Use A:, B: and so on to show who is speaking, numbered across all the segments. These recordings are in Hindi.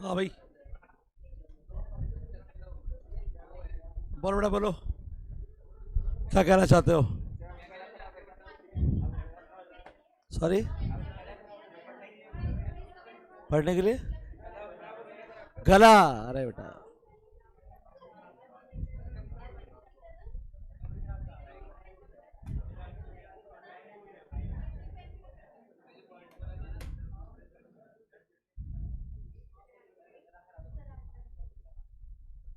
A: हाँ भाई, बोलो बेटा बोलो, क्या कहना चाहते हो? सॉरी, पढ़ने के लिए गला। अरे बेटा,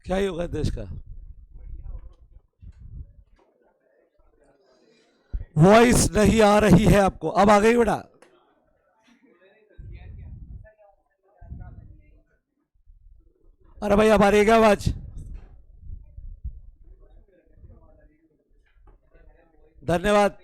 A: क्या ही होगा देश का? वॉइस नहीं आ रही है आपको? अब आ गई बेटा? अरे भाई, अब आ रही है क्या आवाज? धन्यवाद।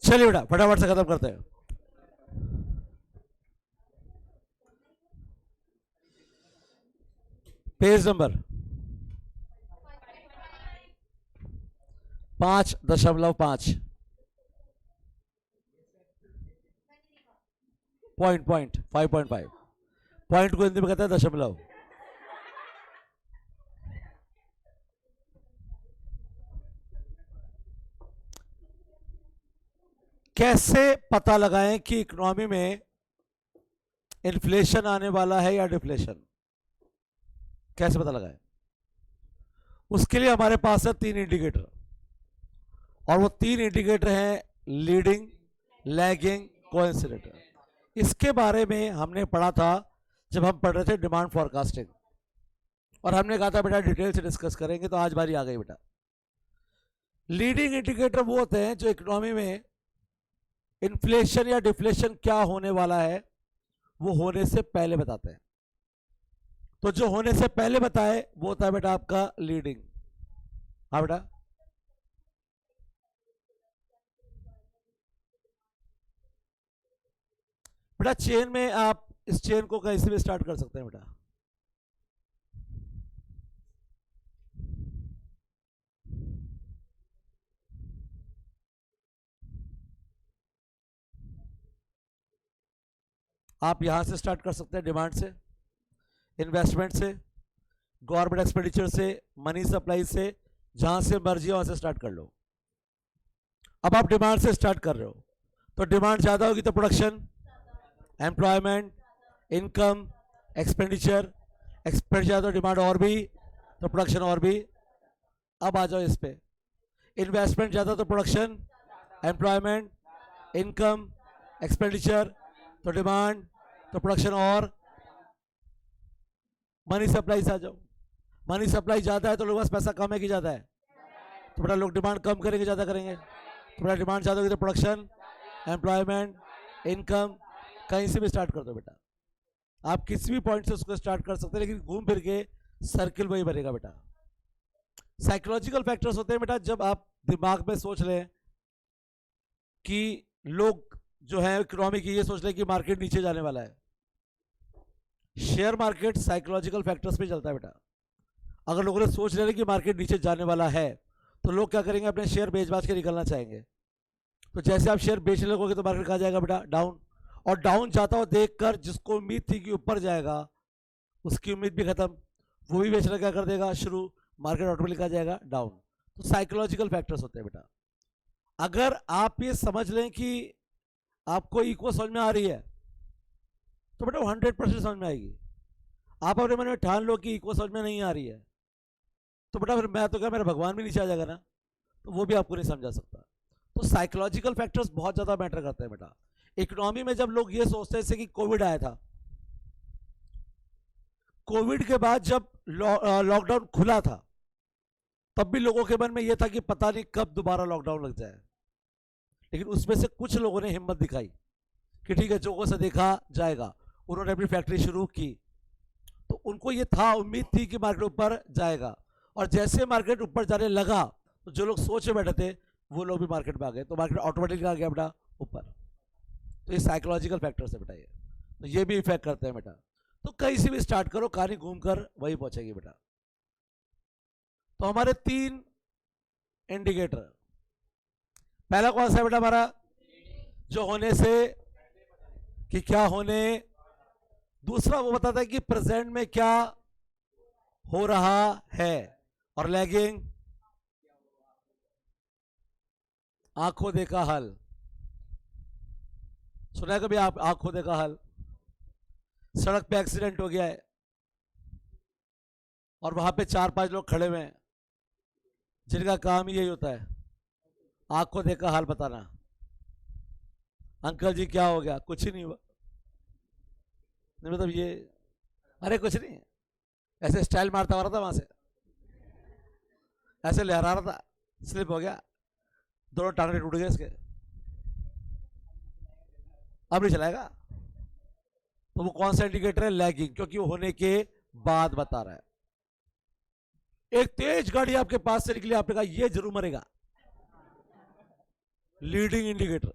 A: चलिए बेटा, फटाफट से खत्म करते हैं। Page number 5.5। पॉइंट 5.5 पॉइंट को हिंदी में कहते हैं दशमलव। कैसे पता लगाएं कि इकोनॉमी में इन्फ्लेशन आने वाला है या डिफ्लेशन? कैसे पता लगाएं? उसके लिए हमारे पास है 3 इंडिकेटर, और वो 3 इंडिकेटर हैं लीडिंग, लैगिंग, कोइंसिडेंट। इसके बारे में हमने पढ़ा था जब हम पढ़ रहे थे डिमांड फॉरकास्टिंग, और हमने कहा था बेटा डिटेल से डिस्कस करेंगे, तो आज बारी आ गई बेटा। लीडिंग इंडिकेटर वो होते हैं जो इकोनॉमी में इन्फ्लेशन या डिफ्लेशन क्या होने वाला है वो होने से पहले बताते हैं। तो जो होने से पहले बताए वो होता है बेटा आपका लीडिंग। हाँ बेटा, बेटा चेन में आप इस चेन को कहीं से भी स्टार्ट कर सकते हैं बेटा। आप यहां से स्टार्ट कर सकते हैं, डिमांड से, इन्वेस्टमेंट से, गवर्नमेंट एक्सपेंडिचर से, मनी सप्लाई से, जहां से मर्जी वहां से स्टार्ट कर लो। अब आप डिमांड से स्टार्ट कर रहे हो, तो डिमांड ज्यादा होगी तो production, employment, income, expenditure. Expenditure तो डिमांड और भी, तो प्रोडक्शन और भी। अब आ जाओ इस पे, इन्वेस्टमेंट ज्यादा तो प्रोडक्शन, एम्प्लॉयमेंट, इनकम, एक्सपेंडिचर, तो डिमांड, तो प्रोडक्शन और मनी सप्लाई से आ जाओ। मनी सप्लाई ज्यादा है तो लोगों के पास पैसा कम है कि ज्यादा है? तो बेटा लोग डिमांड कम करेंगे ज्यादा करेंगे? तो बेटा डिमांड ज्यादा होगी तो प्रोडक्शन, एम्प्लॉयमेंट, इनकम, कहीं से भी स्टार्ट कर दो बेटा। आप किसी भी पॉइंट से उसको स्टार्ट कर सकते हैं, लेकिन घूम फिर के सर्किल वही बनेगा बेटा। साइकोलॉजिकल फैक्टर्स होते हैं बेटा, जब आप दिमाग में सोच लें कि लोग जो है इकोनॉमी की ये सोच लें कि मार्केट नीचे जाने वाला है। शेयर मार्केट साइकोलॉजिकल फैक्टर्स पे चलता है बेटा। अगर लोगों ने सोच लिया कि मार्केट नीचे जाने वाला है तो लोग क्या करेंगे, अपने शेयर बेच बाच के निकलना चाहेंगे। तो जैसे आप शेयर बेचने लगोगे तो मार्केट कहाँ जाएगा बेटा? डाउन। और डाउन जाता हुआ देखकर जिसको उम्मीद थी कि ऊपर जाएगा, उसकी उम्मीद भी खत्म, वो भी बेचना क्या कर देगा शुरू, मार्केट ऑटोमेटिक आ जाएगा डाउन। तो साइकोलॉजिकल फैक्टर्स होते हैं बेटा। अगर आप ये समझ लें कि आपको इको समझ में आ रही है तो बेटा 100% समझ में आएगी। आप अपने मन में ठान लो कि इको समझ में नहीं आ रही है, तो बेटा फिर मैं तो क्या, मेरा भगवान भी नीचे आ जाएगा ना। तो वो भी आपको नहीं समझा सकता। तो साइकोलॉजिकल फैक्टर्स बहुत ज़्यादा मैटर करते हैं बेटा। इकोनॉमी में जब लोग ये सोचते हैं जैसे कि कोविड आया था, कोविड के बाद जब लॉकडाउन खुला था तब भी लोगों के मन में यह था कि पता नहीं कब दोबारा लॉकडाउन लग जाए, लेकिन उसमें से कुछ लोगों ने हिम्मत दिखाई कि ठीक है, जो से देखा जाएगा। उन्होंने अपनी फैक्ट्री शुरू की, तो उनको ये था, उम्मीद थी कि मार्केट ऊपर जाएगा, और जैसे मार्केट ऊपर जाने लगा तो जो लोग सोच में बैठे थे वो लोग भी मार्केट में आ गए, तो मार्केट ऑटोमेटिकली आ गया बेटा ऊपर। तो ये साइकोलॉजिकल फैक्टर्स है बेटा, ये तो ये भी इफेक्ट करते हैं बेटा। तो कहीं से भी स्टार्ट करो, कहानी घूमकर वही पहुंचेगी बेटा। तो हमारे 3 इंडिकेटर, पहला कौन सा है बेटा हमारा, जो होने से कि क्या होने, दूसरा वो बताता है कि प्रेजेंट में क्या हो रहा है, और लैगिंग आंखों देखा हल। सुना है कभी आप आंखों देखा हल? सड़क पे एक्सीडेंट हो गया है और वहां पे 4-5 लोग खड़े हुए हैं जिनका काम यही होता है आंखों देखा हाल बताना। अंकल जी क्या हो गया? कुछ ही नहीं हुआ। नहीं मतलब ये, अरे कुछ नहीं, ऐसे स्टाइल मारता हुआ रहा था वहां से, ऐसे लहरा रहा था, स्लिप हो गया, दोनों टांगने टूट गए इसके, अब नहीं चलाएगा। तो वो कौन सा इंडिकेटर है? लैगिंग, क्योंकि वो होने के बाद बता रहा है। एक तेज गाड़ी आपके पास से निकली, आपने कहा ये जरूर मरेगा, लीडिंग इंडिकेटर,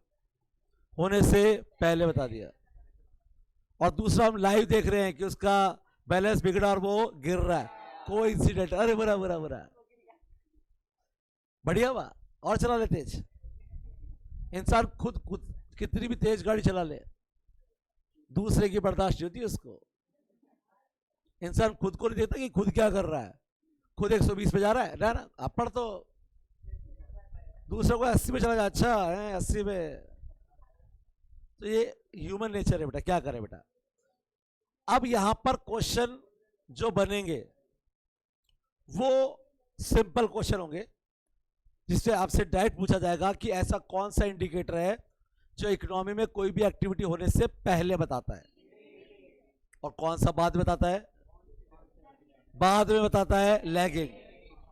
A: होने से पहले बता दिया। और दूसरा हम लाइव देख रहे हैं कि उसका बैलेंस बिगड़ा और वो गिर रहा है, कोई इंसिडेंट, अरे बुरा बुरा बुरा, बढ़िया हुआ और चला ले तेज। इंसान खुद कितनी भी तेज गाड़ी चला ले, दूसरे की बर्दाश्त नहीं होती उसको। इंसान खुद को नहीं देखता कि खुद क्या कर रहा है, खुद 120 पे जा रहा है ना, अपन तो दूसरे को 80 पे चला जा, अच्छा है 80 पे। तो ये ह्यूमन नेचर है बेटा, क्या करें बेटा। अब यहां पर क्वेश्चन जो बनेंगे वो सिंपल क्वेश्चन होंगे, जिससे आपसे डायरेक्ट पूछा जाएगा कि ऐसा कौन सा इंडिकेटर है जो इकोनॉमी में कोई भी एक्टिविटी होने से पहले बताता है, और कौन सा बाद में बताता है? बाद में बताता है, लैगिंग।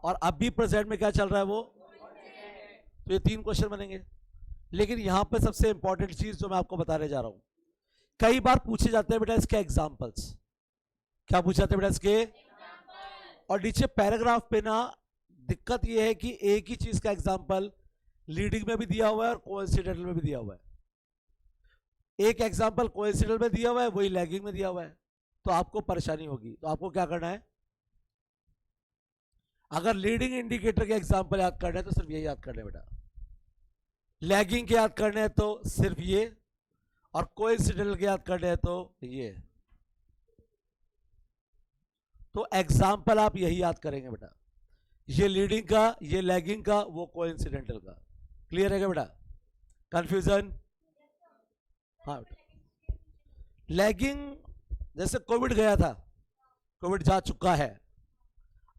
A: और अभी प्रेजेंट में क्या चल रहा है वो। तो ये 3 क्वेश्चन बनेंगे। लेकिन यहां पे सबसे इंपॉर्टेंट चीज जो मैं आपको बताने जा रहा हूं, कई बार पूछे जाते हैं बेटा इसके एग्जाम्पल्स। क्या पूछे जाते हैं बेटा इसके? और नीचे पैराग्राफ पे ना दिक्कत ये है कि एक ही चीज का एग्जाम्पल लीडिंग में भी दिया हुआ है और कोइंसिडेंटल में भी दिया हुआ है। एक एग्जाम्पल कोइंसिडेंटल में दिया हुआ है, वही लैगिंग में दिया हुआ है, तो आपको परेशानी होगी। तो आपको क्या करना है, अगर लीडिंग इंडिकेटर के एग्जाम्पल याद करना है तो सिर्फ ये याद करना है बेटा, लैगिंग के याद करने हैं तो सिर्फ ये, और कोइंसिडेंटल के याद करने हैं तो ये। तो एग्जाम्पल आप यही याद करेंगे बेटा, ये लीडिंग का, ये लैगिंग का, वो कोइंसिडेंटल का। क्लियर है क्या बेटा? कंफ्यूजन? हाँ बेटा, लैगिंग जैसे कोविड गया था, कोविड जा चुका है,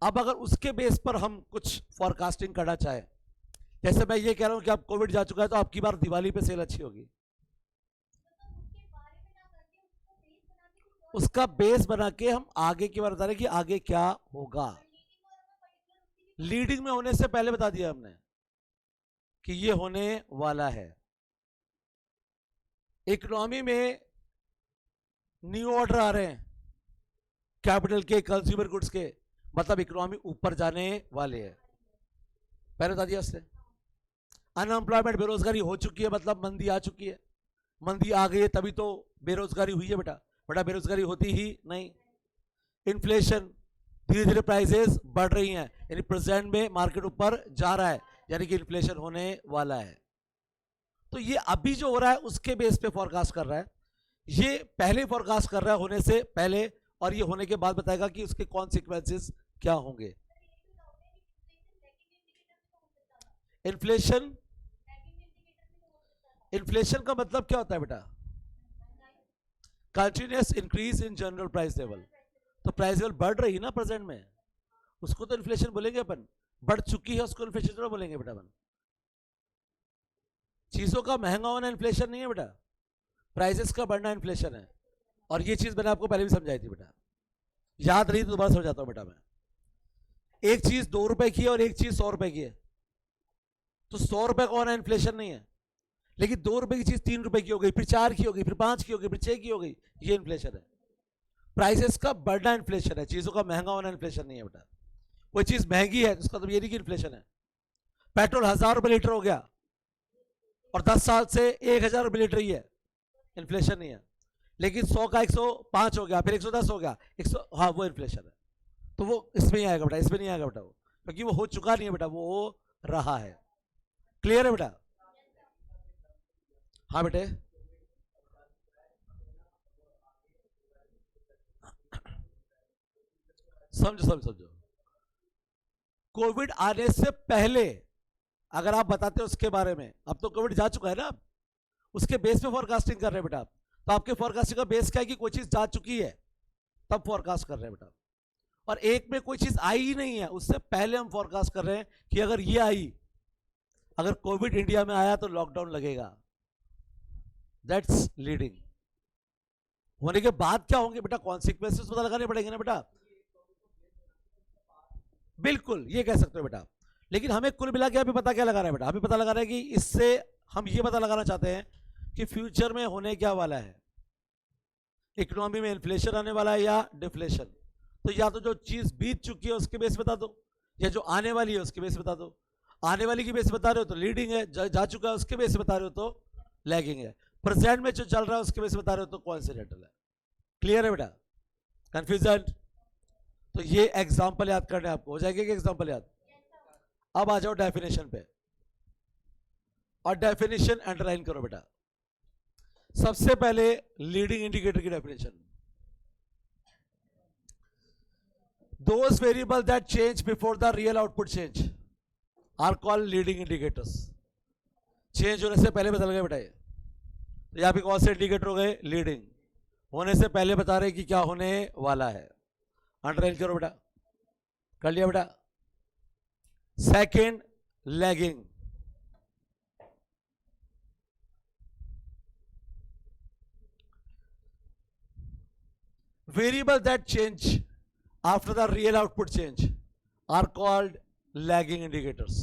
A: अब अगर उसके बेस पर हम कुछ फॉरकास्टिंग करना चाहें, जैसे मैं ये कह रहा हूं कि अब कोविड जा चुका है तो आपकी बार दिवाली पे सेल अच्छी होगी, उसका बेस बना के हम आगे की बार बता रहे कि आगे क्या होगा। लीडिंग में होने से पहले बता दिया हमने कि ये होने वाला है। इकोनॉमी में न्यू ऑर्डर आ रहे हैं, कैपिटल के, कंज्यूमर गुड्स के, मतलब इकोनॉमी ऊपर जाने वाले हैं, पहले बता दिया उसने। अनएम्प्लॉयमेंट, बेरोजगारी हो चुकी है, मतलब मंदी आ चुकी है, मंदी आ गई है तभी तो बेरोजगारी हुई है बेटा, बड़ा बेरोजगारी होती ही नहीं। इन्फ्लेशन, धीरे धीरे प्राइसेस बढ़ रही हैं, यानी प्रेजेंट में मार्केट ऊपर जा रहा है, यानी कि इन्फ्लेशन होने वाला है। तो ये अभी जो हो रहा है उसके बेस पे फॉरकास्ट कर रहा है, ये पहले फॉरकास्ट कर रहा है होने से पहले, और ये होने के बाद बताएगा कि उसके कॉन्सिक्वेंसेस क्या होंगे। इन्फ्लेशन, इन्फ्लेशन का मतलब क्या होता है बेटा? Continuous increase in general price level. तो प्राइस लेवल बढ़ रही है ना प्रेजेंट में, उसको तो इन्फ्लेशन बोलेंगे अपन। बढ़ चुकी है उसको इन्फ्लेशन थोड़ा बोलेंगे बेटा अपन। चीजों का महंगा होना इन्फ्लेशन नहीं है बेटा, प्राइसेस का बढ़ना इन्फ्लेशन है। और ये चीज मैंने आपको पहले भी समझाई थी बेटा, याद रही तो दोबारा समझाता हूं बेटा मैं। एक चीज 2 रुपए की है और एक चीज 100 रुपए की है, तो 100 रुपए का होना इन्फ्लेशन नहीं है। लेकिन 2 रुपए की चीज 3 रुपए की हो गई, फिर 4 की हो गई, फिर 5 की हो गई, फिर 6 की हो गई, ये इन्फ्लेशन है। प्राइसेस का बढ़ना इन्फ्लेशन है, चीजों का महंगा होना इन्फ्लेशन नहीं है बेटा। कोई चीज महंगी है उसका तो ये नहीं कि इन्फ्लेशन है। पेट्रोल 1000 रुपए लीटर हो गया और 10 साल से 1000 रुपए लीटर ही है, इन्फ्लेशन नहीं है। लेकिन 100 का 105 हो गया, फिर 110 हो गया, 100, हाँ वो इन्फ्लेशन है। तो वो इसमें ही आएगा बेटा, इसमें नहीं आएगा बेटा वो, क्योंकि वो हो चुका नहीं है बेटा, वो हो रहा है। क्लियर है बेटा? हाँ बेटे, समझो समझो समझो। कोविड आने से पहले अगर आप बताते हो उसके बारे में, अब तो कोविड जा चुका है ना, उसके बेस पे फॉरकास्टिंग कर रहे हैं बेटा आप। तो आपके फॉरकास्टिंग का बेस क्या है कि कोई चीज जा चुकी है तब फॉरकास्ट कर रहे हैं बेटा। और एक में कोई चीज आई ही नहीं है, उससे पहले हम फॉरकास्ट कर रहे हैं कि अगर ये आई, अगर कोविड इंडिया में आया तो लॉकडाउन लगेगा। That's leading. होने के बाद क्या होंगे बेटा, कॉन्सिक्वेंसेस पता लगाने पड़ेंगे ना बेटा। बिल्कुल ये कह सकते हो बेटा। लेकिन हमें कुल मिला के अभी पता क्या लगा रहा है बेटा, हमें पता लगा रहा है कि इससे हम ये पता लगाना चाहते हैं कि फ्यूचर में होने क्या वाला है, इकोनॉमी में इन्फ्लेशन आने वाला है या डिफ्लेशन। तो या तो जो चीज बीत चुकी है उसके बेस बता दो, या जो आने वाली है उसके बेस बता दो। आने वाली की बेस बता रहे हो तो लीडिंग है, जा चुका है उसके बेस बता रहे हो तो लैगिंग है, प्रेजेंट में जो चल रहा है उसके बेस बता रहे हो तो कोइंसिडेंटल है। क्लियर है बेटा? कंफ्यूजन? तो ये एग्जाम्पल याद करने आपको, हो जाएगा कि एग्जाम्पल याद? अब आ जाओ डेफिनेशन पे, और डेफिनेशन अंडरलाइन करो बेटा। सबसे पहले लीडिंग इंडिकेटर की definition, those variables that change before the real output change are called leading indicators। Change होने से पहले बदल गए बेटा ये, तो यहाँ पे कौन से इंडिकेटर हो गए? लीडिंग। होने से पहले बता रहे कि क्या होने वाला है, अंडरलाइन करो बेटा। कर लिया बेटा? Second, lagging. Variable that change after the real output change are called lagging indicators।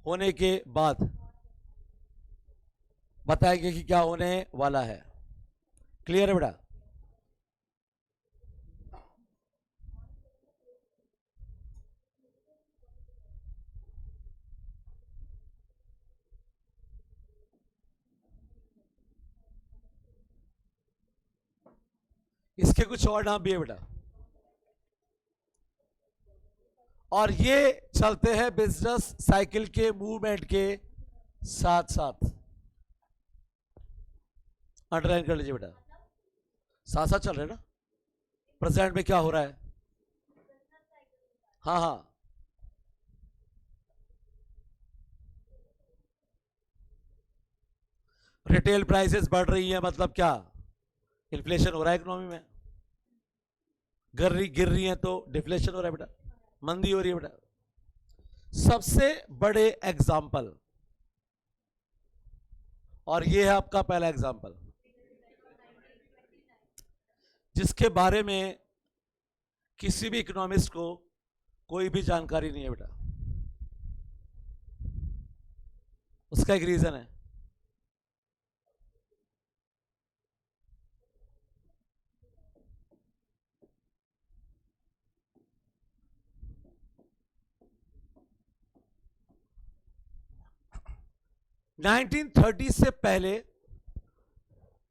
A: होने के बाद बताएंगे कि क्या होने वाला है। क्लियर है बेटा? इसके कुछ और नाम भी है बेटा, और ये चलते हैं बिजनेस साइकिल के मूवमेंट के साथ साथ। अंडरलाइन कर लीजिए बेटा, साथ साथ चल रहे हैं ना। प्रेजेंट में क्या हो रहा है? हाँ हाँ, रिटेल प्राइसेस बढ़ रही है, मतलब क्या? इन्फ्लेशन हो रहा है इकोनॉमी में। गिर रही है तो डिफ्लेशन हो रहा है बेटा, मंदी हो रही है बेटा। सबसे बड़े एग्जाम्पल, और ये है आपका पहला एग्जाम्पल, जिसके बारे में किसी भी इकोनॉमिस्ट को कोई भी जानकारी नहीं है बेटा। उसका एक रीजन है, नाइनटीन 1930 से पहले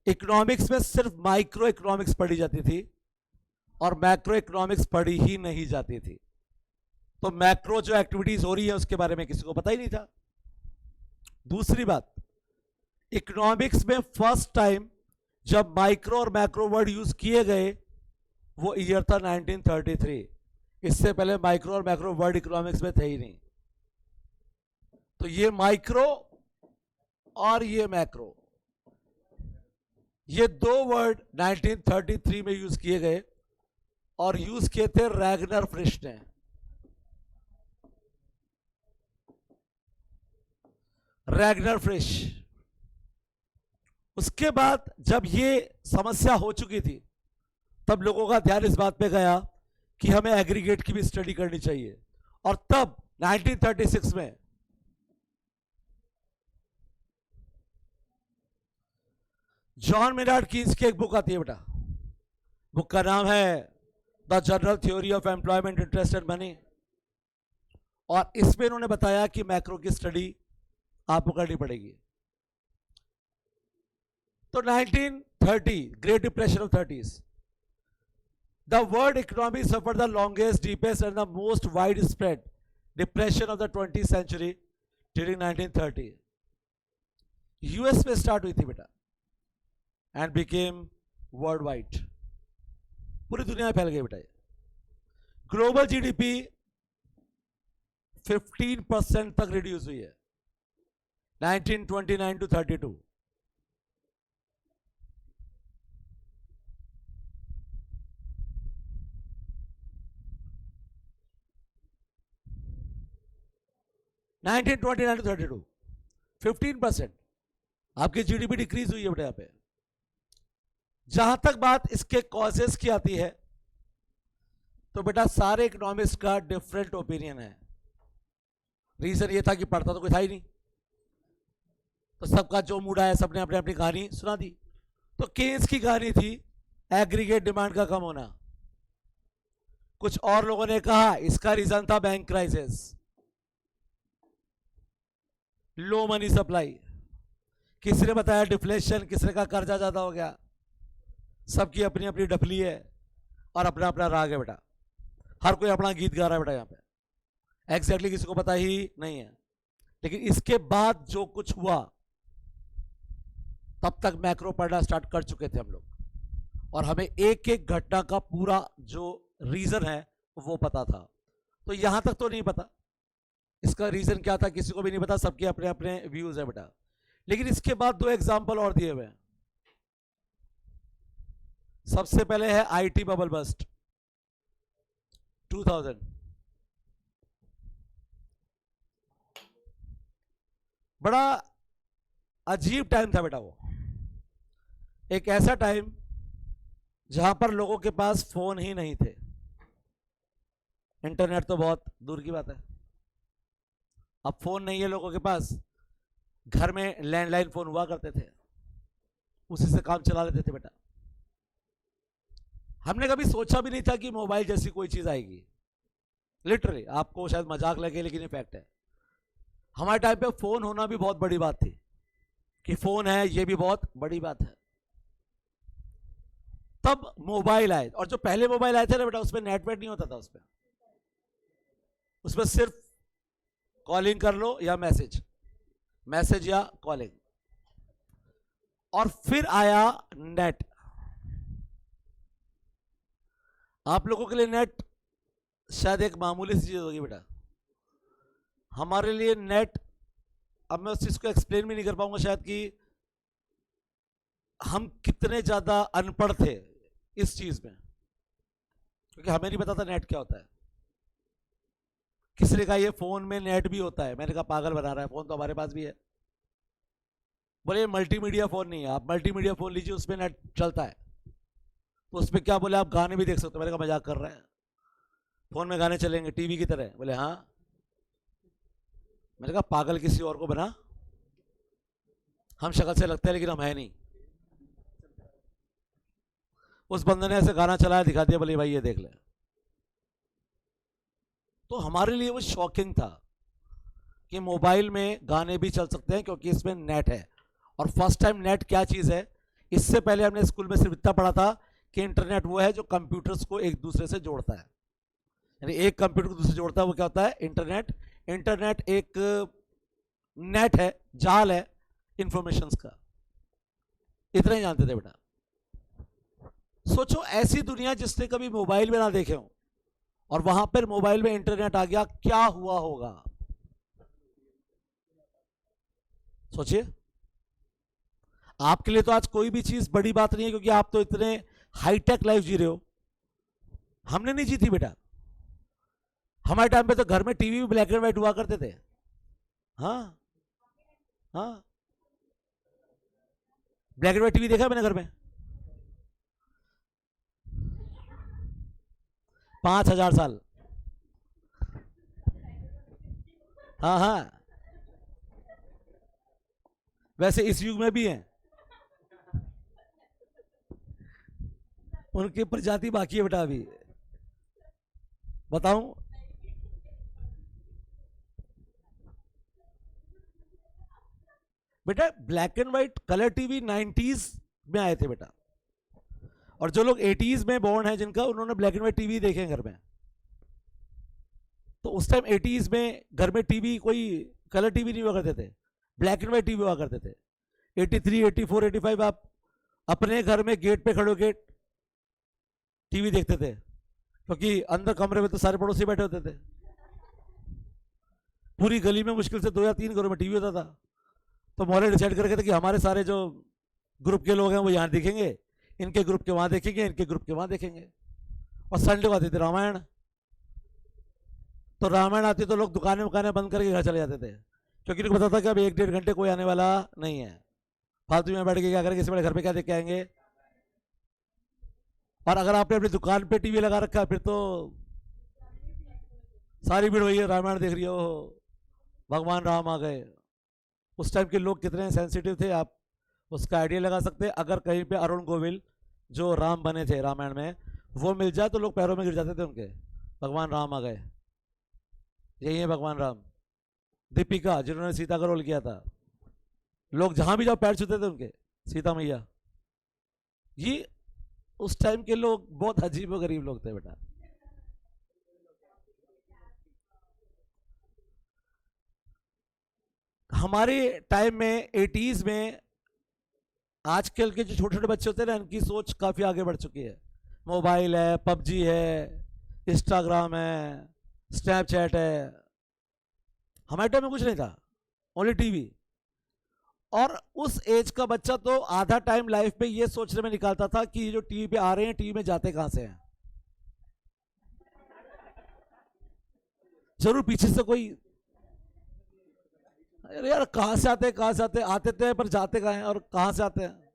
A: इकोनॉमिक्स में सिर्फ माइक्रो इकोनॉमिक्स पढ़ी जाती थी और मैक्रो इकोनॉमिक्स पढ़ी ही नहीं जाती थी। तो मैक्रो जो एक्टिविटीज हो रही है उसके बारे में किसी को पता ही नहीं था। दूसरी बात, इकोनॉमिक्स में फर्स्ट टाइम जब माइक्रो और मैक्रो वर्ड यूज किए गए वो ईयर था 1933। इससे पहले माइक्रो और मैक्रो वर्ड इकोनॉमिक्स में थे ही नहीं। तो ये माइक्रो और ये मैक्रो, ये दो वर्ड 1933 में यूज किए गए, और यूज किए थे रैगनर फ्रिश ने। रैगनर फ्रिश। उसके बाद जब ये समस्या हो चुकी थी तब लोगों का ध्यान इस बात पे गया कि हमें एग्रीगेट की भी स्टडी करनी चाहिए, और तब 1936 में जॉन मेनार्ड कीन्स की एक बुक आती है बेटा। बुक का नाम है the general theory of employment, interest and money, और इसमें उन्होंने बताया कि मैक्रो की स्टडी आपको करनी पड़ेगी। तो 1930 great depression of 30s, the world economy suffer the longest, deepest and the most wide spread depression of the 20th century during 1930। US में स्टार्ट हुई थी बेटा एंड बिकेम वर्ल्ड वाइड, पूरी दुनिया में फैल गई बेटा। ग्लोबल जीडीपी 15% तक रिड्यूस हुई है 1929 टू 32। नाइनटीन 15% आपकी जीडीपी डिक्रीज हुई है बेटा। यहाँ पे जहां तक बात इसके कॉजेस की आती है तो बेटा सारे इकोनॉमिस्ट का डिफरेंट ओपिनियन है। रीजन ये था कि पढ़ता तो कोई था ही नहीं, तो सबका जो मूड आया सबने अपनी अपनी कहानी सुना दी। तो केन्स की कहानी थी एग्रीगेट डिमांड का कम होना। कुछ और लोगों ने कहा इसका रीजन था बैंक क्राइसिस, लो मनी सप्लाई, किसी ने बताया डिफ्लेशन, किसी ने कहा कर्जा ज्यादा हो गया। सबकी अपनी अपनी डफली है और अपना अपना राग है बेटा। हर कोई अपना गीत गा रहा है बेटा यहाँ पे, एग्जैक्टली किसी को पता ही नहीं है। लेकिन इसके बाद जो कुछ हुआ तब तक मैक्रो पढ़ना स्टार्ट कर चुके थे हम लोग, और हमें एक एक घटना का पूरा जो रीजन है वो पता था। तो यहां तक तो नहीं पता इसका रीजन क्या था, किसी को भी नहीं पता, सबके अपने अपने व्यूज है बेटा। लेकिन इसके बाद दो एग्जाम्पल और दिए हुए हैं। सबसे पहले है आईटी बबल बस्ट 2000। बड़ा अजीब टाइम था बेटा वो, एक ऐसा टाइम जहां पर लोगों के पास फोन ही नहीं थे, इंटरनेट तो बहुत दूर की बात है। अब फोन नहीं है लोगों के पास, घर में लैंडलाइन फोन हुआ करते थे, उसी से काम चला लेते थे बेटा। हमने कभी सोचा भी नहीं था कि मोबाइल जैसी कोई चीज आएगी। लिटरली आपको शायद मजाक लगे लेकिन ये फैक्ट है। हमारे टाइम पे फोन होना भी बहुत बड़ी बात थी, कि फोन है ये भी बहुत बड़ी बात है। तब मोबाइल आए, और जो पहले मोबाइल आए थे ना बेटा उसमें नेटवर्क नहीं होता था। उसमें सिर्फ कॉलिंग कर लो या मैसेज या कॉलिंग। और फिर आया नेट। आप लोगों के लिए नेट शायद एक मामूली सी चीज होगी बेटा, हमारे लिए नेट, अब मैं उस चीज को एक्सप्लेन भी नहीं कर पाऊंगा शायद कि हम कितने ज्यादा अनपढ़ थे इस चीज में, क्योंकि हमें नहीं पता था नेट क्या होता है। किसी ने कहा ये फोन में नेट भी होता है, मैंने कहा पागल बना रहा है, फोन तो हमारे पास भी है। बोले मल्टीमीडिया फोन नहीं है, आप मल्टीमीडिया फोन लीजिए उसमें नेट चलता है। तो उसमें क्या बोले आप गाने भी देख सकते हो। मैंने कहा मजाक कर रहे हैं, फोन में गाने चलेंगे टीवी की तरह? बोले हाँ। मैंने कहा पागल किसी और को बना, हम शक्ल से लगते हैं लेकिन हम है नहीं। उस बंदे ने ऐसे गाना चलाया, दिखा दिया, बोले भाई ये देख ले। तो हमारे लिए वो शॉकिंग था कि मोबाइल में गाने भी चल सकते हैं क्योंकि इसमें नेट है। और फर्स्ट टाइम नेट क्या चीज है, इससे पहले हमने स्कूल में सिर्फ इतना पढ़ा था कि इंटरनेट वो है जो कंप्यूटर्स को एक दूसरे से जोड़ता है, यानी एक कंप्यूटर को दूसरे जोड़ता है, वो क्या होता है? इंटरनेट। इंटरनेट एक नेट है, जाल है इंफॉर्मेशंस का। इतना ही जानते थे बेटा। सोचो ऐसी दुनिया जिसने कभी मोबाइल में ना देखे हो, और वहां पर मोबाइल में इंटरनेट आ गया, क्या हुआ होगा सोचिए। आपके लिए तो आज कोई भी चीज बड़ी बात नहीं है क्योंकि आप तो इतने हाईटेक लाइफ जी रहे हो, हमने नहीं जीती बेटा। हमारे टाइम पे तो घर में टीवी भी ब्लैक एंड व्हाइट हुआ करते थे। हाँ, हाँ, ब्लैक एंड व्हाइट टीवी देखा है मैंने घर में, 5,000 साल। हाँ हाँ, वैसे इस युग में भी हैं, उनकी प्रजाति बाकी है बेटा अभी। बताऊं, बेटा black and white colour TV 90s में आए थे बेटा, और जो लोग 80s में बोर्न है जिनका, उन्होंने ब्लैक एंड व्हाइट टीवी देखे हैं घर में। तो उस टाइम 80s में घर में टीवी कोई कलर टीवी नहीं हुआ करते थे, ब्लैक एंड व्हाइट टीवी हुआ करते थे। 83, 84, 85 आप अपने घर में गेट पे खड़े होके टीवी देखते थे, क्योंकि अंदर कमरे में तो सारे पड़ोसी बैठे होते थे। पूरी गली में मुश्किल से 2 या 3 घरों में टीवी होता था। तो मोहल्ले डिसाइड करके थे कि हमारे सारे जो ग्रुप के लोग हैं वो यहाँ देखेंगे, इनके ग्रुप के वहां देखेंगे, इनके ग्रुप के वहां देखेंगे। और संडे को आती थी रामायण, तो रामायण आती तो लोग दुकानें उकानें बंद करके घर चले जाते थे, क्योंकि उनको पता था कि अब 1-1.5 घंटे कोई आने वाला नहीं है, फालतू में बैठ के क्या करेंगे, इस बड़े घर पे क्या देख के आएंगे। और अगर आपने अपनी दुकान पे टीवी लगा रखा है फिर तो सारी भीड़ वही है, रामायण देख रही हो, भगवान राम आ गए। उस टाइम के लोग कितने सेंसिटिव थे आप उसका आइडिया लगा सकते हैं। अगर कहीं पे अरुण गोविल जो राम बने थे रामायण में, वो मिल जाए तो लोग पैरों में गिर जाते थे उनके, भगवान राम आ गए, यही है भगवान राम। दीपिका जिन्होंने सीता का रोल किया था, लोग जहां भी जाओ पैर छूते थे उनके, सीता मैया। ये उस टाइम के लोग बहुत अजीब और गरीब लोग थे बेटा। हमारे टाइम में 80s में आजकल के जो छोटे छोटे बच्चे होते हैं ना, इनकी सोच काफी आगे बढ़ चुकी है। मोबाइल है, पबजी है, इंस्टाग्राम है, स्नैपचैट है। हमारे टाइम में कुछ नहीं था, ओनली टीवी। और उस एज का बच्चा तो आधा टाइम लाइफ में ये सोचने में निकालता था कि ये जो टीवी पे आ रहे हैं, टीवी में जाते कहां से हैं। जरूर पीछे से कोई, अरे यार कहां से आते हैं, कहां से आते हैं, आते थे पर जाते कहां हैं और कहां से आते हैं।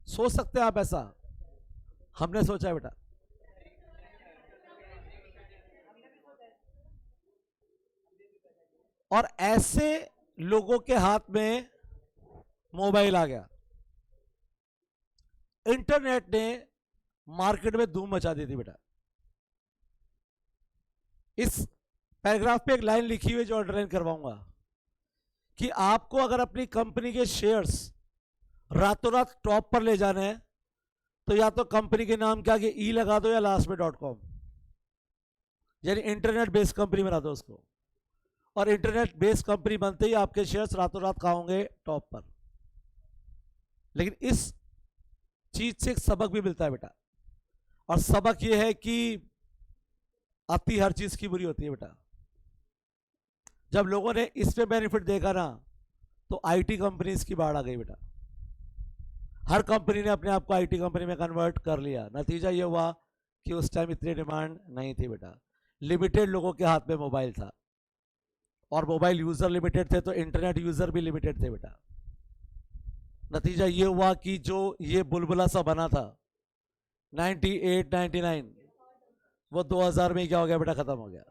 A: सोच सकते हैं आप ऐसा, हमने सोचा है बेटा। और ऐसे लोगों के हाथ में मोबाइल आ गया, इंटरनेट ने मार्केट में धूम मचा दी थी बेटा। इस पैराग्राफ पे एक लाइन लिखी हुई जो अंडरलाइन करवाऊंगा कि आपको अगर अपनी कंपनी के शेयर्स रातों रात टॉप पर ले जाने हैं तो या तो कंपनी के नाम के आगे ई लगा दो या लास्ट में .com, यानी इंटरनेट बेस्ड कंपनी बना दो उसको। और इंटरनेट बेस्ड कंपनी बनते ही आपके शेयर्स रातों रात कहाँ होंगे, टॉप पर। लेकिन इस चीज से एक सबक भी मिलता है बेटा, और सबक यह है कि अति हर चीज की बुरी होती है बेटा। जब लोगों ने इसमें बेनिफिट देखा ना, तो आईटी कंपनीज की बाढ़ आ गई बेटा। हर कंपनी ने अपने आप को आईटी कंपनी में कन्वर्ट कर लिया। नतीजा ये हुआ कि उस टाइम इतनी डिमांड नहीं थी बेटा, लिमिटेड लोगों के हाथ में मोबाइल था, और मोबाइल यूजर लिमिटेड थे तो इंटरनेट यूजर भी लिमिटेड थे बेटा। नतीजा ये हुआ कि जो ये बुलबुला सा बना था 98, 99, वो 2000 में क्या हो गया बेटा, खत्म हो गया।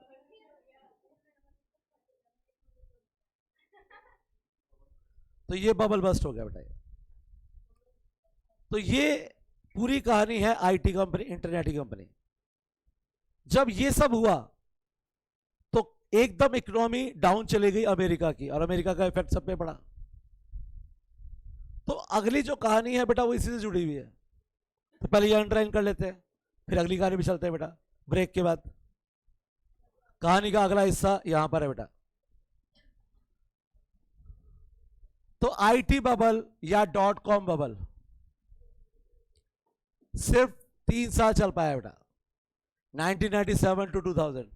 A: तो ये बबल बस्ट हो गया बेटा। तो ये पूरी कहानी है आईटी कंपनी, इंटरनेट की कंपनी। जब ये सब हुआ तो एकदम इकोनॉमी डाउन चली गई अमेरिका की, और अमेरिका का इफेक्ट सब पे पड़ा। तो अगली जो कहानी है बेटा वो इसी से जुड़ी हुई है। तो पहले ये अंडरलाइन कर लेते हैं, फिर अगली कहानी भी चलते हैं बेटा ब्रेक के बाद। कहानी का अगला हिस्सा यहां पर है बेटा। तो आईटी बबल या .com बबल सिर्फ 3 साल चल पाया बेटा, 1997 टू 2000।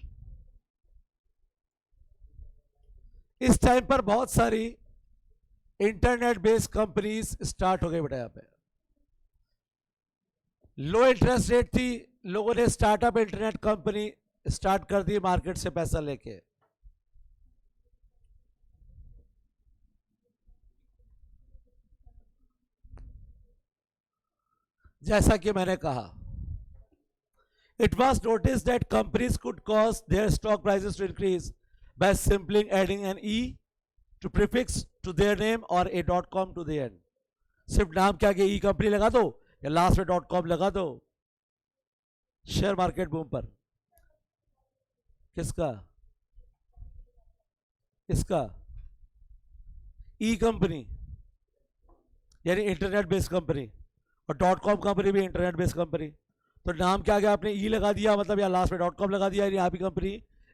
A: इस टाइम पर बहुत सारी इंटरनेट बेस्ड कंपनीज स्टार्ट हो गई बेटा। यहां पे लो इंटरेस्ट रेट थी, लोगों ने स्टार्टअप इंटरनेट कंपनी स्टार्ट कर दी मार्केट से पैसा लेके। जैसा कि मैंने कहा, it was noticed that companies could cause their stock prices to increase by simply adding an e to prefix to their name or a .com to the end. सिर्फ नाम क्या कि ई कंपनी लगा दो या लास्ट में .com लगा दो, शेयर मार्केट बूम पर। किसका? इसका ई कंपनी यानी इंटरनेट बेस्ड कंपनी, और .com कंपनी भी इंटरनेट बेस्ड कंपनी। तो नाम क्या गया, आपने ई लगा दिया मतलब, या लास्ट में .com लगा दिया, यानी आपकी कंपनी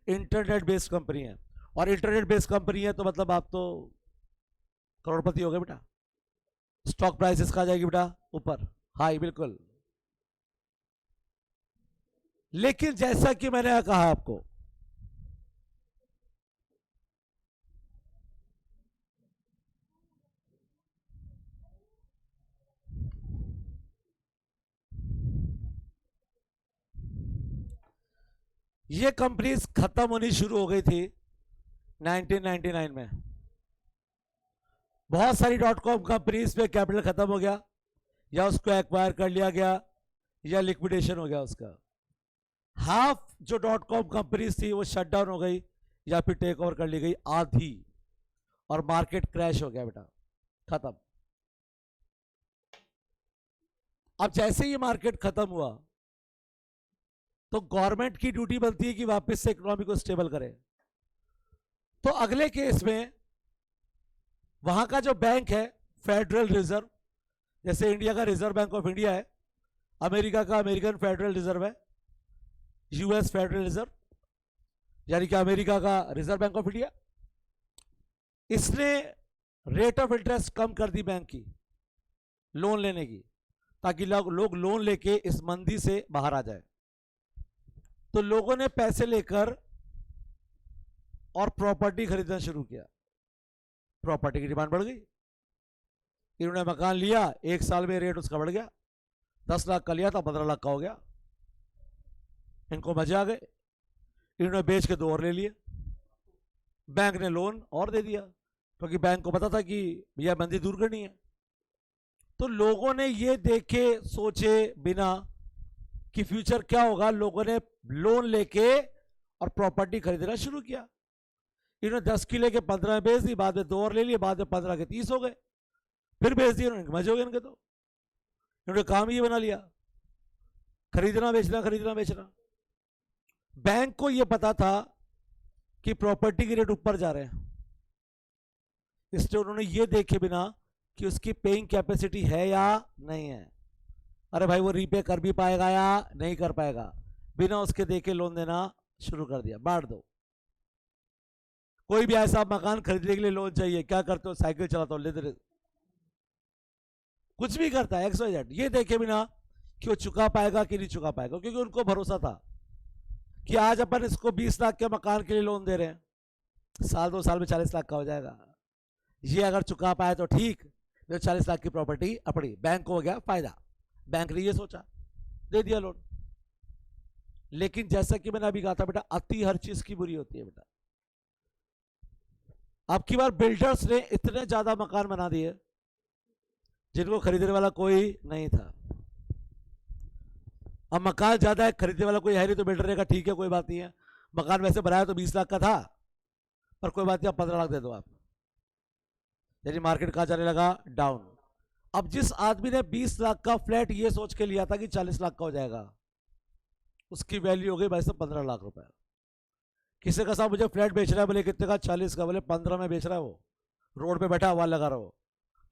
A: इंटरनेट बेस्ड कंपनी है। और इंटरनेट बेस्ड कंपनी है तो मतलब आप तो करोड़पति हो गए बेटा। स्टॉक प्राइसेस कहाँ जाएगी बेटा? ऊपर, हाई, बिल्कुल। लेकिन जैसा कि मैंने कहा आपको, ये कंपनीज खत्म होनी शुरू हो गई थी 1999 में। बहुत सारी .com कंपनीज पे कैपिटल खत्म हो गया, या उसको एक्वायर कर लिया गया, या लिक्विडेशन हो गया उसका। हाफ जो .com कंपनीज थी वो शट डाउन हो गई या फिर टेक ओवर कर ली गई, आधी, और मार्केट क्रैश हो गया बेटा, खत्म। अब जैसे ही मार्केट खत्म हुआ तो गवर्नमेंट की ड्यूटी बनती है कि वापस से इकोनॉमी को स्टेबल करे। तो अगले केस में वहां का जो बैंक है फेडरल रिजर्व, जैसे इंडिया का रिजर्व बैंक ऑफ इंडिया है, अमेरिका का अमेरिकन फेडरल रिजर्व है, यूएस फेडरल रिजर्व यानी कि अमेरिका का रिजर्व बैंक ऑफ इंडिया, इसने रेट ऑफ इंटरेस्ट कम कर दी बैंक की लोन लेने की, ताकि लोग लोन लेके इस मंदी से बाहर आ जाए। तो लोगों ने पैसे लेकर और प्रॉपर्टी खरीदना शुरू किया, प्रॉपर्टी की डिमांड बढ़ गई। इन्होंने मकान लिया, एक साल में रेट उसका बढ़ गया, 10 लाख का लिया था 15 लाख का हो गया। इनको मजे आ गए, इन्होंने बेच के 2 और ले लिए, बैंक ने लोन और दे दिया, क्योंकि बैंक को पता था कि यह मंदी दूर करनी है। तो लोगों ने ये देखे सोचे बिना कि फ्यूचर क्या होगा, लोगों ने लोन लेके और प्रॉपर्टी खरीदना शुरू किया। इन्होंने 10 की लेके 15 में बेच दी, बाद में 2 और ले लिए, बाद में 15 के 30 हो गए, फिर बेच दिए इन्होंने, मजे हो गए इनके। तो इन्होंने काम ही बना लिया, खरीदना बेचना, खरीदना बेचना। बैंक को यह पता था कि प्रॉपर्टी के रेट ऊपर जा रहे हैं, इसलिए उन्होंने ये देखे बिना कि उसकी पेइंग कैपेसिटी है या नहीं है, अरे भाई वो रीपे कर भी पाएगा या नहीं कर पाएगा, बिना उसके देखे लोन देना शुरू कर दिया। बांट दो। कोई भी ऐसा मकान खरीदने के लिए लोन चाहिए, क्या करते हो? साइकिल चलाता हो, लेते रहते, कुछ भी करता है XYZ, ये देखे बिना कि वो चुका पाएगा कि नहीं चुका पाएगा, क्योंकि उनको भरोसा था कि आज अपन इसको 20 लाख के मकान के लिए लोन दे रहे हैं, साल 2 साल में 40 लाख का हो जाएगा, ये अगर चुका पाए तो ठीक, तो 40 लाख की प्रॉपर्टी अपनी, बैंक को हो गया फायदा। बैंक ने ये सोचा, दे दिया लोन। लेकिन जैसा कि मैंने अभी कहा था बेटा, अति हर चीज की बुरी होती है बेटा। अब की बार बिल्डर्स ने इतने ज्यादा मकान बना दिए जिनको खरीदने वाला कोई नहीं था। अब मकान ज्यादा है, खरीदने वाला कोई है नहीं, तो बिल्डर ने कहा ठीक है कोई बात नहीं है, मकान वैसे बनाया तो 20 लाख का था, पर कोई बात नहीं, आप 15 लाख दे दो आप। यानी मार्केट कहां जाने लगा? डाउन। अब जिस आदमी ने 20 लाख का फ्लैट ये सोच के लिया था कि 40 लाख का हो जाएगा, उसकी वैल्यू हो गई भाई साहब 15 लाख रुपए। किसी का साहब मुझे फ्लैट बेच रहा है, बोले कितने का? 40 का। बोले 15 में बेच रहा है, वो रोड पे बैठा आवाज लगा रहा हो,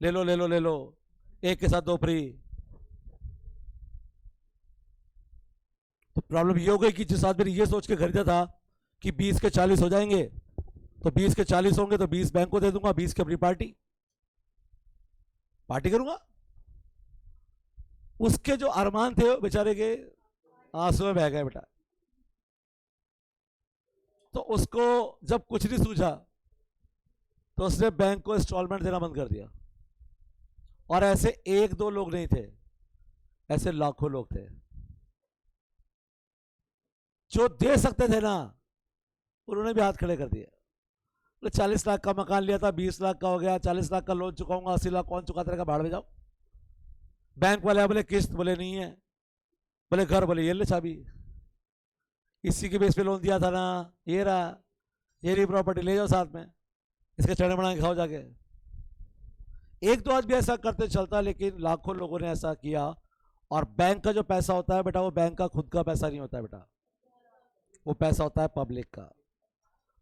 A: ले लो ले लो ले लो, एक के साथ 2 फ्री। तो प्रॉब्लम ये हो गई कि जिस आदमी ने ये सोच के खरीदा था कि 20 के 40 हो जाएंगे, तो 20 के 40 होंगे तो 20 बैंक को दे दूंगा, 20 की अपनी पार्टी करूंगा। उसके जो अरमान थे बेचारे के आंसू में बह गए बेटा। तो उसको जब कुछ नहीं सूझा तो उसने बैंक को इंस्टॉलमेंट देना बंद कर दिया। और ऐसे 1-2 लोग नहीं थे, ऐसे लाखों लोग थे जो दे सकते थे ना, उन्होंने भी हाथ खड़े कर दिए। 40 लाख का मकान लिया था, 20 लाख का हो गया, 40 लाख का लोन चुकाऊंगा, 80 लाख कौन चुकाता रहेगा, भाड़ में जाओ। बैंक वाले बोले किस्त, बोले नहीं है। बोले घर, बोले ये ले चाबी, इसी के बेस पे लोन दिया था ना, ये रहा, ये रही प्रॉपर्टी, ले जाओ साथ में, इसके चढ़े बना के खाओ जाके। एक दो आदमी ऐसा करते चलता, लेकिन लाखों लोगों ने ऐसा किया। और बैंक का जो पैसा होता है बेटा, वो बैंक का खुद का पैसा नहीं होता है बेटा, वो पैसा होता है पब्लिक का।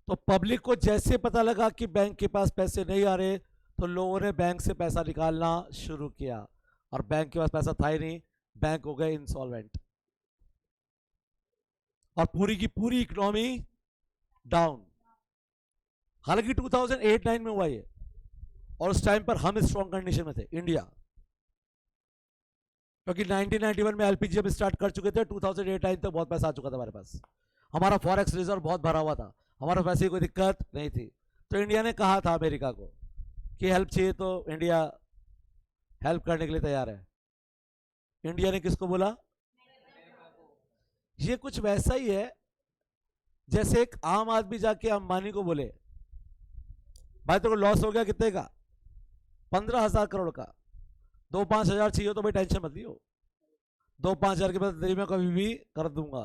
A: तो पब्लिक को जैसे पता लगा कि बैंक के पास पैसे नहीं आ रहे, तो लोगों ने बैंक से पैसा निकालना शुरू किया, और बैंक के पास पैसा था ही नहीं, बैंक हो गए इंसॉल्वेंट, और पूरी की पूरी इकोनॉमी डाउन। हालांकि 2008-9 में हुआ ये, और उस टाइम पर हम स्ट्रॉन्ग कंडीशन में थे इंडिया, क्योंकि 1991 में एलपीजी हम स्टार्ट कर चुके थे, 2008-9 तक बहुत पैसा आ चुका था हमारे पास, हमारा फॉरेक्स रिजर्व बहुत भरा हुआ था, हमारे पैसे की कोई दिक्कत नहीं थी। तो इंडिया ने कहा था अमेरिका को कि हेल्प चाहिए, तो इंडिया हेल्प करने के लिए तैयार है। इंडिया ने किसको बोला? ये कुछ वैसा ही है जैसे एक आम आदमी जाके अंबानी को बोले, भाई तेरे को लॉस हो गया कितने का? 15,000 करोड़ का, 2-5 हज़ार चाहिए तो भाई टेंशन मत लियो, 2-5 हज़ार की मदद तेरी मैं कभी भी कर दूंगा।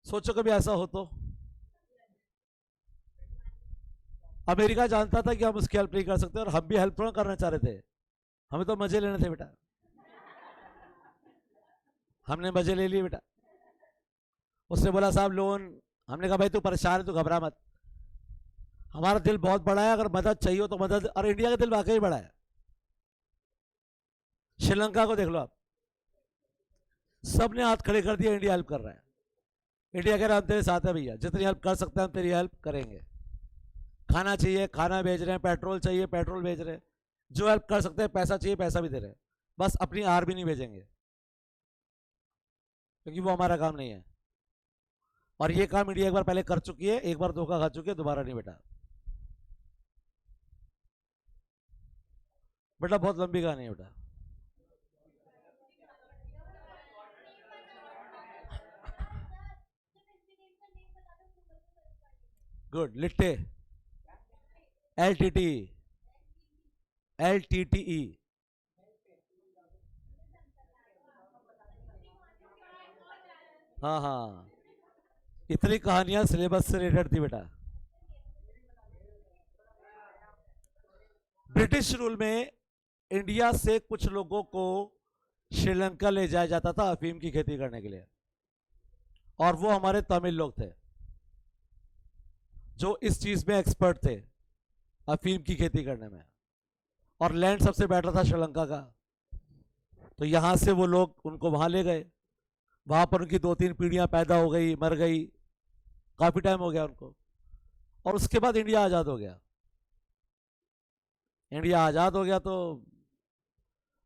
A: सोचो कभी ऐसा हो तो। अमेरिका जानता था कि हम उसकी हेल्प नहीं कर सकते, और हम भी हेल्प थोड़ा करना चाह रहे थे, हमें तो मजे लेने थे बेटा, हमने मजे ले लिए बेटा। उसने बोला साहब लोन, हमने कहा भाई तू परेशान है, तू घबरा मत, हमारा दिल बहुत बड़ा है, अगर मदद चाहिए हो तो मदद। और इंडिया का दिल वाकई बड़ा है। श्रीलंका को देख लो आप, सबने हाथ खड़े कर दिया, इंडिया हेल्प कर रहा है। इंडिया कह रहा है हम तेरे साथ है भैया, जितनी हेल्प कर सकते हैं हम तेरी हेल्प करेंगे। खाना चाहिए खाना भेज रहे हैं, पेट्रोल चाहिए पेट्रोल भेज रहे हैं, जो हेल्प कर सकते हैं, पैसा चाहिए पैसा भी दे रहे हैं, बस अपनी आर्मी नहीं भेजेंगे, क्योंकि वो हमारा काम नहीं है। और ये काम इंडिया एक बार पहले कर चुकी है, एक बार धोखा खा चुकी है, दोबारा नहीं बेटा। बेटा बहुत लंबी कहानी है बेटा। गुड, लिट्टे, LTT, LTTE। हाँ हाँ, इतनी कहानियां सिलेबस से रिलेटेड थी बेटा। ब्रिटिश रूल में इंडिया से कुछ लोगों को श्रीलंका ले जाया जाता था अफीम की खेती करने के लिए, और वो हमारे तमिल लोग थे जो इस चीज में एक्सपर्ट थे, अफीम की खेती करने में, और लैंड सबसे बेटर था श्रीलंका का। तो यहां से वो लोग उनको वहां ले गए, वहां पर उनकी 2-3 पीढ़ियां पैदा हो गई, मर गई, काफी टाइम हो गया उनको, और उसके बाद इंडिया आजाद हो गया। इंडिया आजाद हो गया तो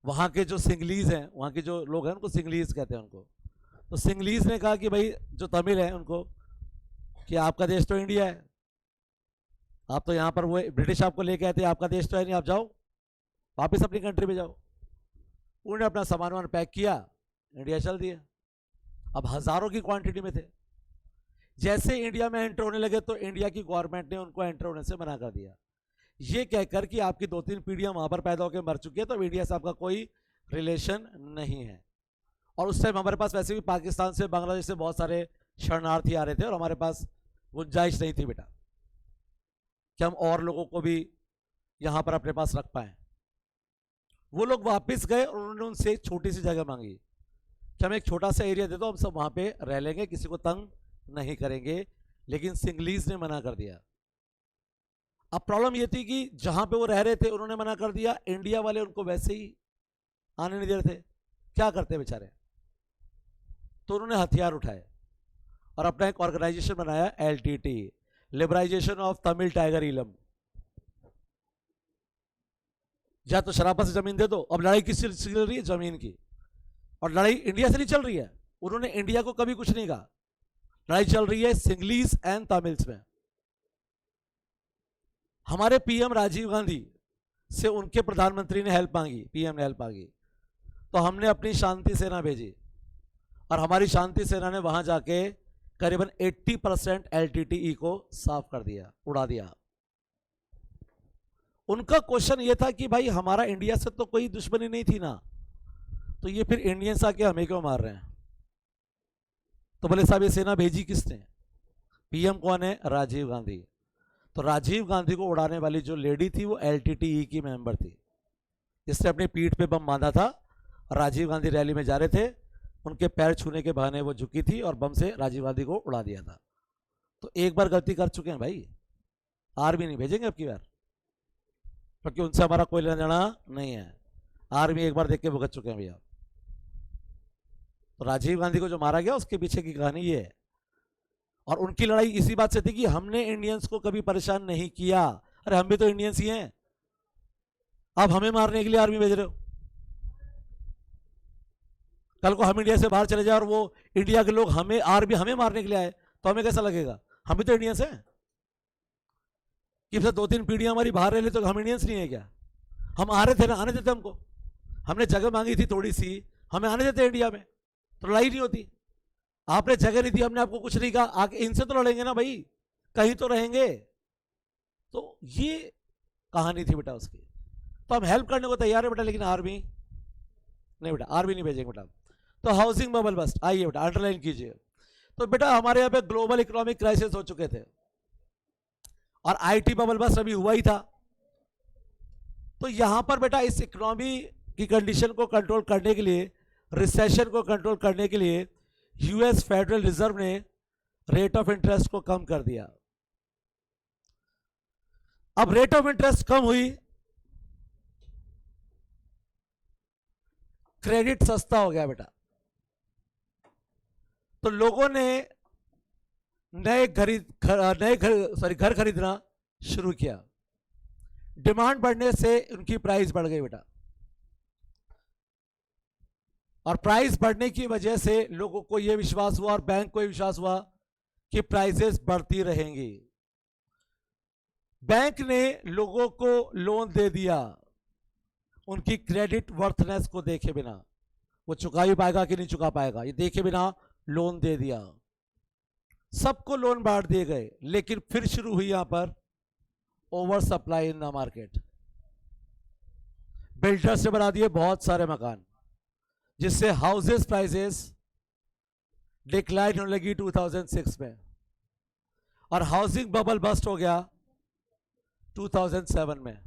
A: वहां के जो सिंगलीज हैं, वहां के जो लोग हैं उनको सिंगलीज कहते हैं उनको। तो सिंगलीज ने कहा कि भाई जो तमिल हैं उनको कि आपका देश तो इंडिया है, आप तो यहाँ पर वो ब्रिटिश आपको लेके आए थे, आपका देश तो है नहीं, आप जाओ वापस अपनी कंट्री में जाओ। उन्होंने अपना सामान वामान पैक किया, इंडिया चल दिया। अब हजारों की क्वांटिटी में थे। जैसे इंडिया में एंटर होने लगे तो इंडिया की गवर्नमेंट ने उनको एंटर होने से मना कर दिया, ये कहकर कि आपकी 2-3 पीढ़ियां वहां पर पैदा होकर मर चुकी है, तो इंडिया से आपका कोई रिलेशन नहीं है। और उस टाइम हमारे पास वैसे भी पाकिस्तान से बांग्लादेश से बहुत सारे शरणार्थी आ रहे थे, और हमारे पास गुंजाइश नहीं थी बेटा कि हम और लोगों को भी यहां पर अपने पास रख पाए। वो लोग वापस गए और उन्होंने उनसे एक छोटी सी जगह मांगी कि हमें एक छोटा सा एरिया दे दो, हम सब वहां पे रह लेंगे, किसी को तंग नहीं करेंगे। लेकिन सिंगलीज ने मना कर दिया। अब प्रॉब्लम ये थी कि जहां पे वो रह रहे थे उन्होंने मना कर दिया, इंडिया वाले उनको वैसे ही आने नहीं दे रहे थे, क्या करते बेचारे। तो उन्होंने हथियार उठाए और अपना एक ऑर्गेनाइजेशन बनाया, LTT, liberalisation of Tamil tiger इलम। या तो शराफत से जमीन दे दो। अब लड़ाई किससे चल रही है? जमीन की। और लड़ाई इंडिया से नहीं चल रही है, उन्होंने इंडिया को कभी कुछ नहीं कहा, लड़ाई चल रही है सिंगलीज एंड तमिल्स में। हमारे PM राजीव गांधी से उनके प्रधानमंत्री ने हेल्प मांगी, PM ने हेल्प मांगी, तो हमने अपनी शांति सेना भेजी, और हमारी शांति सेना ने वहां जाके करीबन 80% LTTE को साफ कर दिया, उड़ा दिया। उनका क्वेश्चन यह था कि भाई हमारा इंडिया से तो कोई दुश्मनी नहीं थी ना, तो ये फिर इंडियंस आके हमें क्यों मार रहे हैं? तो बोले साहब ये सेना भेजी किसने? पीएम कौन है? राजीव गांधी। तो राजीव गांधी को उड़ाने वाली जो लेडी थी वो एलटीटीई की मेंबर थी, जिसने अपनी पीठ पे बम बांधा था। राजीव गांधी रैली में जा रहे थे, उनके पैर छूने के बहाने वो झुकी थी और बम से राजीव गांधी को उड़ा दिया था। तो एक बार गलती कर चुके हैं भाई, आर्मी नहीं भेजेंगे अब की बार, क्योंकि उनसे हमारा कोई लेना देना नहीं है। आर्मी एक बार देख के भुगत चुके हैं भैया। तो राजीव गांधी को जो मारा गया उसके पीछे की कहानी ये है। और उनकी लड़ाई इसी बात से थी कि हमने इंडियंस को कभी परेशान नहीं किया। अरे हम भी तो इंडियंस ही हैं, अब हमें मारने के लिए आर्मी भेज रहे हो। कल को हम इंडिया से बाहर चले जाए और वो इंडिया के लोग हमें आर्मी हमें मारने के लिए आए तो हमें कैसा लगेगा? हम भी तो इंडियंस हैं। कि 2-3 पीढ़ियां हमारी बाहर रह ली तो हम इंडियंस नहीं है क्या? हम आ रहे थे ना, आने देते हमको। हमने जगह मांगी थी थोड़ी सी, हमें आने देते इंडिया में तो लड़ाई नहीं होती। आपने जगह नहीं दी, हमने आपको कुछ नहीं कहा, आके इनसे तो लड़ेंगे ना भाई, कहीं तो रहेंगे। तो ये कहानी थी बेटा उसकी। तो हम हेल्प करने को तैयार है बेटा, लेकिन आर्मी नहीं बेटा, आर्मी नहीं भेजेंगे बेटा। तो हाउसिंग बबल बस्ट, आइए बेटा अंडरलाइन कीजिए। तो बेटा हमारे यहाँ पे ग्लोबल इकोनॉमिक क्राइसिस हो चुके थे और आईटी बबल बस्ट अभी हुआ ही था। तो यहां पर बेटा इस इकोनॉमी की कंडीशन को कंट्रोल करने के लिए, रिसेशन को कंट्रोल करने के लिए यूएस फेडरल रिजर्व ने रेट ऑफ इंटरेस्ट को कम कर दिया। अब रेट ऑफ इंटरेस्ट कम हुई, क्रेडिट सस्ता हो गया बेटा। तो लोगों ने घर खरीदना शुरू किया। डिमांड बढ़ने से उनकी प्राइस बढ़ गई बेटा, और प्राइस बढ़ने की वजह से लोगों को यह विश्वास हुआ और बैंक को यह विश्वास हुआ कि प्राइसेस बढ़ती रहेंगी। बैंक ने लोगों को लोन दे दिया उनकी क्रेडिट वर्थनेस को देखे बिना, वो चुका भी पाएगा कि नहीं चुका पाएगा ये देखे बिना लोन दे दिया। सबको लोन बांट दिए गए, लेकिन फिर शुरू हुई यहां पर over supply in the market. Builders ने बना दिए बहुत सारे मकान, जिससे हाउसेस प्राइसेस डिक्लाइन होने लगी 2006 में, और हाउसिंग बबल बस्ट हो गया 2007 में।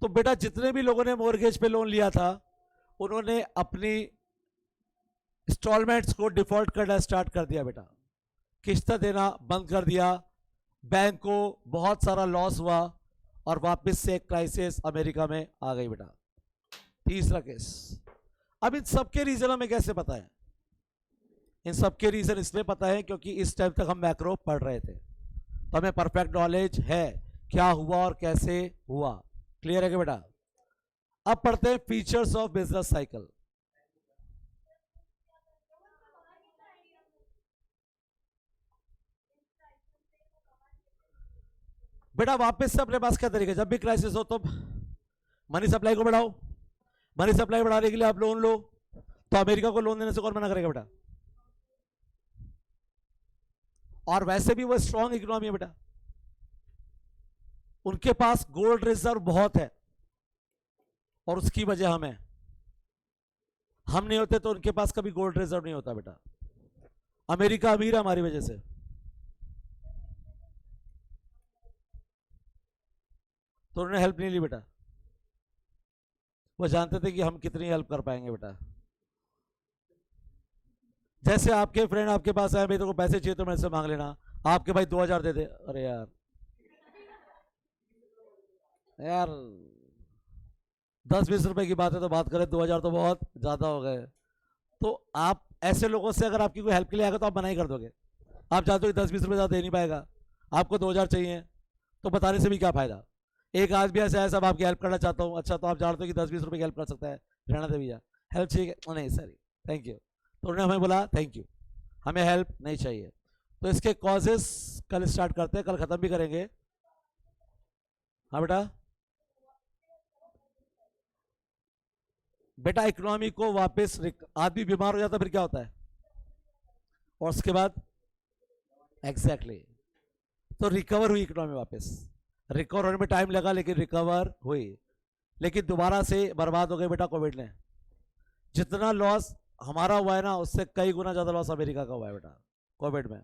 A: तो बेटा जितने भी लोगों ने मॉर्गेज पे लोन लिया था उन्होंने अपनी इंस्टॉलमेंट्स को डिफॉल्ट करना स्टार्ट कर दिया बेटा, किस्त देना बंद कर दिया। बैंक को बहुत सारा लॉस हुआ और वापस से एक क्राइसिस अमेरिका में आ गई बेटा। तीसरा केस। अब इन सबके रीजन हमें कैसे पता है? इन सबके रीजन इसलिए पता है क्योंकि इस टाइम तक हम मैक्रो पढ़ रहे थे, तो हमें परफेक्ट नॉलेज है क्या हुआ और कैसे हुआ। क्लियर है क्या बेटा? अब पढ़ते हैं फीचर्स ऑफ बिजनेस साइकिल। बेटा वापस से अपने पास क्या तरीका, जब भी क्राइसिस हो तो मनी सप्लाई को बढ़ाओ। मनी सप्लाई बढ़ाने के लिए आप लोन लो, तो अमेरिका को लोन देने से कौन मना करेगा बेटा? और वैसे भी वो स्ट्रॉन्ग इकोनॉमी है बेटा, उनके पास गोल्ड रिजर्व बहुत है और उसकी वजह हम नहीं होते तो उनके पास कभी गोल्ड रिजर्व नहीं होता बेटा। अमेरिका अमीर है हमारी वजह से। तो उन्होंने हेल्प नहीं ली बेटा, वो जानते थे कि हम कितनी हेल्प कर पाएंगे बेटा। जैसे आपके फ्रेंड आपके पास आए, भाई तेरे को पैसे चाहिए तो मेरे से मांग लेना, आपके भाई 2000 दे दे। अरे यार यार 10-20 रुपए की बात है तो बात करें, 2000 तो बहुत ज्यादा हो गए। तो आप ऐसे लोगों से अगर आपकी कोई हेल्प के लिए आएगा तो आप मना ही कर दोगे। आप जानते हो कि 10-20 रुपए ज्यादा दे नहीं पाएगा, आपको 2000 चाहिए, तो बताने से भी क्या फायदा। एक आदमी ऐसा है सब आपकी हेल्प करना चाहता हूँ, अच्छा तो आप जानते हो कि 10-20 रुपए की हेल्प कर सकता है, रहना दे भैया, हेल्प चाहिए नहीं सॉरी थैंक यू। तो उन्होंने हमें बोला थैंक यू, हमें हेल्प नहीं चाहिए। तो इसके कॉजेस कल स्टार्ट करते हैं, कल खत्म भी करेंगे। हाँ बेटा, बेटा इकोनॉमी को वापस, आदमी बीमार हो जाता फिर क्या होता है, और उसके बाद एग्जैक्टली तो रिकवर हुई इकोनॉमी वापस। रिकवर होने में टाइम लगा लेकिन रिकवर हुई, लेकिन दोबारा से बर्बाद हो गए बेटा कोविड ने। जितना लॉस हमारा हुआ है ना, उससे कई गुना ज्यादा लॉस अमेरिका का हुआ है बेटा कोविड में।